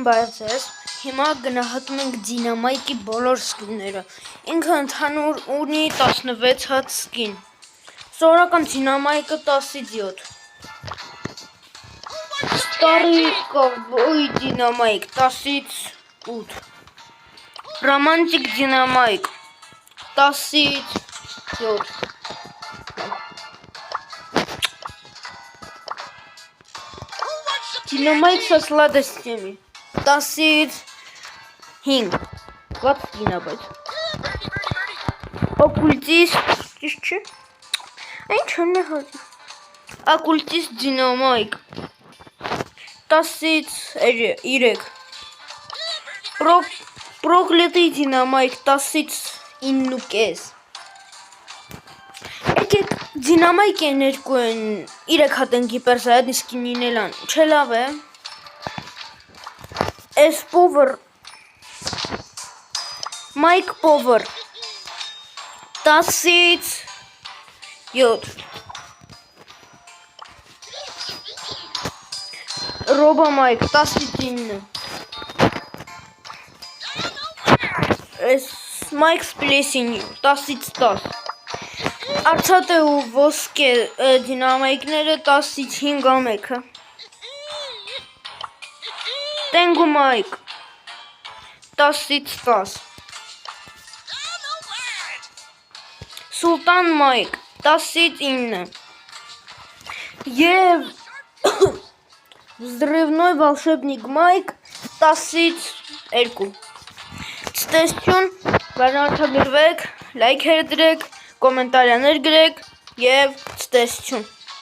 Բայց հիմա գնահատում ենք Դինամայկի բոլոր սկինները։ Ինքը ընդհանուր ունի 16 հատ սկին։ Սովորական Դինամայկը 10-ից 7։ Starry Cowboy Dynamite 10-ից 8։ Romantic Dynamite 10-ից 7։ Dynamite со сладостями 10-ից 5։ 20 գինաբայթ։ Օկուլտիստ, ճիշտ չէ։ Այն չն է հատի։ Օկուլտիստ Դինամայկ 10-ից 3։ Պրոկլետի Դինամայկ 10-ից 9.5։ Եկեք Դինամայկեն 3 հատ են գիպերսայդ իսկինին էլան, չէ լավ է։ Էս պովր Մայկ պովր 10-ից 7։ Ռոբա Մայկ 10-ից 9։ Էս Մայք Սպլեսին 10-ից 10։ Արծաթը ու ոսկե Դինամայկները 10-ից 5 ամեքը։ Տենգու Մայք 10-ից 10։ Սուլտան Մայք 10-ից 9։ Եվ Взрывной волшебник Մայք 10-ից 2։ Ցտեսություն, բաժանորդագրվեք, լայքեր դրեք, կոմենտարիաներ գրեք և ցտեսություն։